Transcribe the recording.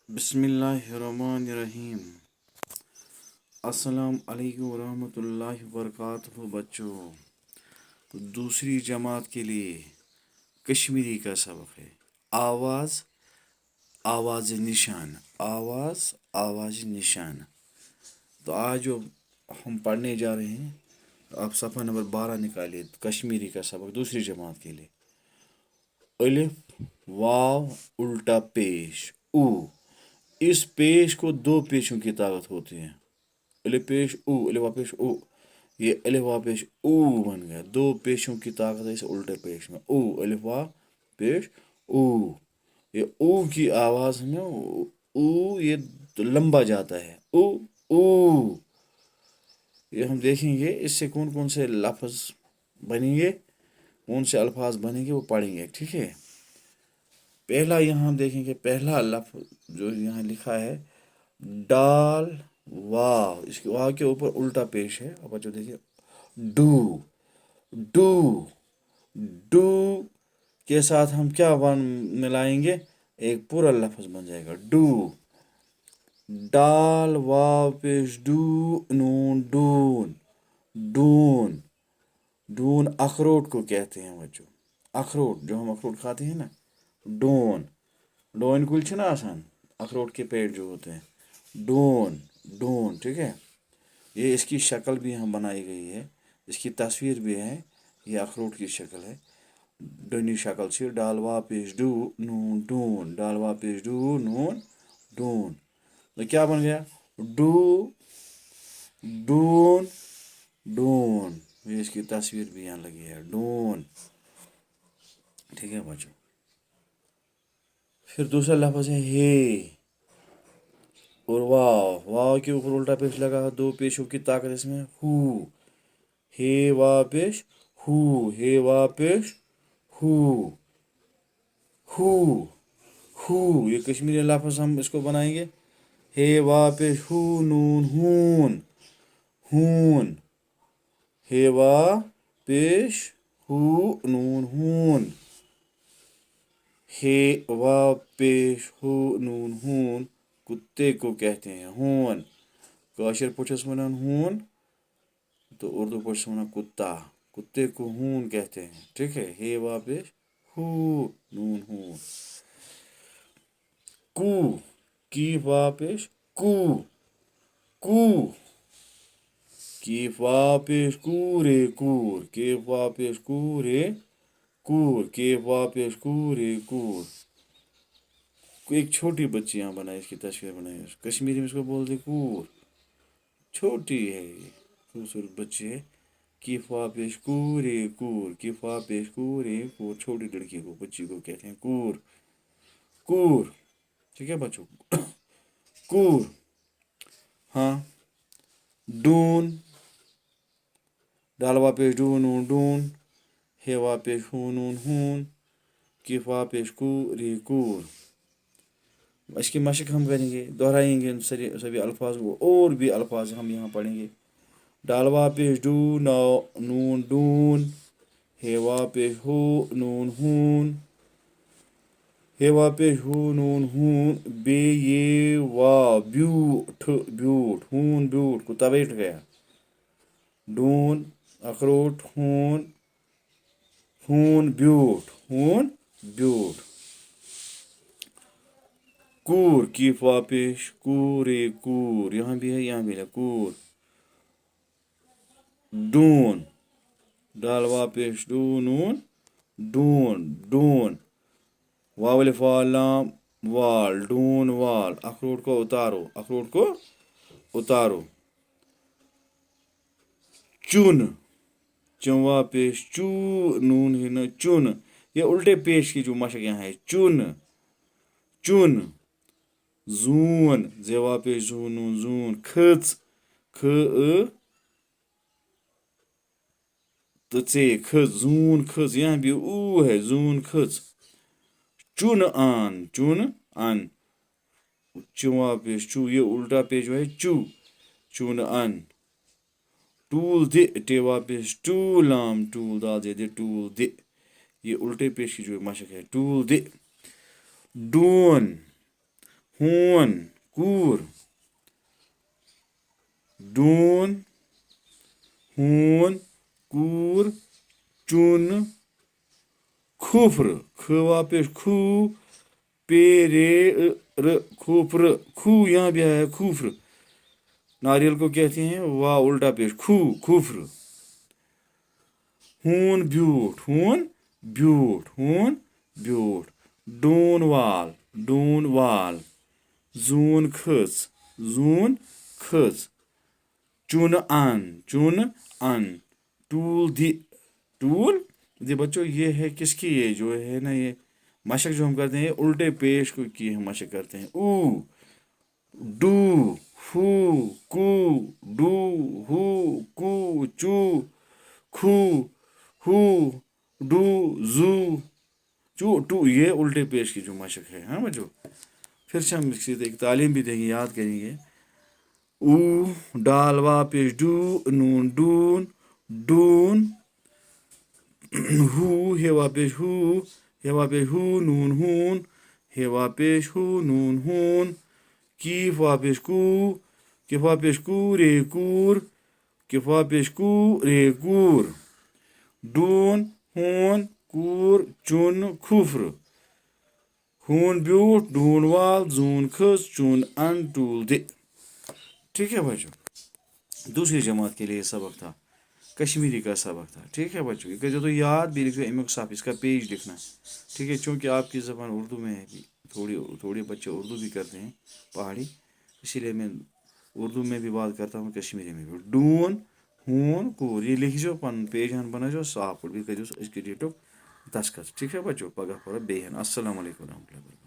बिस्मिल्लाहिर्रहमानिर्रहीम। अस्सलाम वालेकुम रहमतुल्लाहि वबरकातुहू। बच्चों, दूसरी जमात के लिए कश्मीरी का सबक है। आवाज़ आवाज़ निशान, आवाज़ आवाज़ निशान। तो आज जो हम पढ़ने जा रहे हैं, आप सफ़ा नंबर 12 निकालिए। कश्मीरी का सबक दूसरी जमात के लिए। अलिफ वाव उल्टा पेश ऊ। इस पेश को दो पेशों की ताकत होती है। अलिफ पेश ऊ, अलिफ पेश ऊ। ये अलिफ पेश ऊ बन गया। दो पेशों की ताकत है इस उल्टे पेश में। ऊ अलिफ पेश ऊ। ये ऊ की आवाज़ में ऊ ये लंबा जाता है। ऊ ऊ। ये हम देखेंगे इससे कौन कौन से लफ्ज़ बनेंगे, कौन से अल्फाज बनेंगे, वो पढ़ेंगे। ठीक है। पहला यहाँ हम देखेंगे, पहला लफ्ज़ जो यहाँ लिखा है डाल वाव। इसके वाव के ऊपर उल्टा पेश है। अब बच्चों देखिए, डू डू डू के साथ हम क्या मिलाएंगे, एक पूरा लफ्ज़ बन जाएगा डू। डाल वाव पेश डू नून डून। डून डून अखरोट को कहते हैं बच्चों। अखरोट जो हम अखरोट खाते हैं ना, डोन डोन कुल ना आसान, अखरोट के पेड़ जो होते हैं, डोन डोन। ठीक है। ये इसकी शक्ल भी यहाँ बनाई गई है, इसकी तस्वीर भी है। ये अखरोट की शक्ल है, डोनी शक्ल से। डालवा पेश डू नून डून, डालवा पेश डू नून डून। तो क्या बन गया, डू डून डून। ये इसकी तस्वीर भी यहाँ लगी है, डून। ठीक है बच्चों। फिर दूसरा लफ्ज़ है हे और वाव। वाव के ऊपर उल्टा पेश लगा, दो पेशों की ताकत इसमें। हु हे वा पेश हु, हे वा पेश हु हु हु। ये कश्मीरी लफ्ज़ हम इसको बनाएंगे। हे वा पेश हु नून हून हून। हे वा पेश हु नून हून। हे वा पेश हु नून हून। कुत्ते को कहते हैं हून। काशिर पुछस वनान हून, तो उर्दू पुछस वनान कुत्ता। कुत्ते को हून कहते हैं। ठीक है। हे वा पेश हु नून हून। कू की वा पेश कू कू। की वा पेश कूरे कूर, के वा पेश कूरे कूर, के वा पेश कूरे कूर। एक छोटी बच्ची यहाँ बनाई, इसकी तस्वीर बनाई। कश्मीरी में इसको बोलते कूर। छोटी है ये, खूबसूरत बच्ची है। किफा पेश कूरे कूर, किफा पेश कूरे कूर। छोटी लड़की को, बच्ची को कहते हैं कूर कूर। ठीक है बच्चों। कूर। हाँ। डून डालवा पेश डून डून। हेवा पेश हून हून। किफा पेश कूरे कूर। इसकी मशक हम करेंगे, दोहराएंगे सभी अल्फाज को। और भी अल्फाज हम यहाँ पढ़ेंगे। डालवा पेश डू नून डून। हेवा पेश हो नून हून। हेवा पेश हो नून हून। बे ये वा ब्यूट ब्यूट हून ब्यूट को तबेट गया। डून अखरोट हून हून ब्यूट हून ब्यूट। कूर की पेश कूरे कूर। यहाँ भी है, यहाँ भी है कूर। डून डालवा पेश डूनून डून डून। वावल फालाम वाल डून वाल। अखरोट को उतारो, अखरोट को उतारो। चुन चुवा पेश चू नून है न चुन। ये उल्टे पेश की जो मशक यहाँ है, चुन चुन। जून जेवा पेश जून जून। खच ख तचे खच जून खच। यहाँ भी ऊ है, जून खच। चुन आन चुन आन। चुवा पेश चू, ये उल्टा पेश जो है चू। चुन आन। टूल दे टेवा पेश टूलाम टूल दाल दे टूल दे। ये उल्टे पेश की जो मशक है, टूल दे। डून ہون کوٗر ڈوٗن ہوٗن کوٗر چوٗن کھوٗپرٕ کھوا پیش کھو پے رے ر کھوپر کھو یہاں بھی آیا کھوپر ناریل کو کہتے ہیں وا الٹا پیش کھو کھوپر ہون بیوٹ ہون بیوٹ ہون بیوٹ ڈون وال زون کھٔژ چونہٕ ان ٹول دی بچوں یہ ہے کس کی یہ جو ہے نا یہ مشق جو ہم کرتے ہیں الٹے پیش کو کی ہم مشق کرتے ہیں او ڈو ہو کو ڈو ہو کو چو کھو ہو ڈو زو چو ٹو یہ الٹے پیش کی جو مشق ہے ہاں بچوں پھر سے ہم ایک تعلیم بھی دیں گے یاد کریں گے او ڈال وا پیش ڈو نون ڈون ہو ہیوا پیش ہو نون ہون ہیوا پیش ہو نون ہون کیف وا پیش کو رے کور کفوا پیش کو رے کور ڈون ہون کوٗر چون کھوفر ہون بیوٹ ڈون وال زون کھٔژ چون ان ٹول دِ ٹھیک ہے بچوں دوسری جماعت کے لیے سبق تھا کشمیری کا سبق تھا ٹھیک ہے بچوں یہ کریے تو یاد بھی لکھو امیک صاف اس کا پیج لکھنا ٹھیک ہے چونکہ آپ کی زبان اردو میں ہے تھوڑے بچے اردو بھی کرتے ہیں پہاڑی اسی لیے میں اردو میں بھی بات کرتا ہوں کشمیری میں بھی ڈون ہون کوٗر یہ لکھزو پن پیج ہن بنٲیزیو صاف پٲٹھۍ بیٚیہِ کٔرزیوس أزکہِ ڈیٹُک دستخط ٹھیک ہے بچوں پگہ پگہ بیٚیہِ ہن السلام علیکم ورحمۃ اللہ وبرکاتہ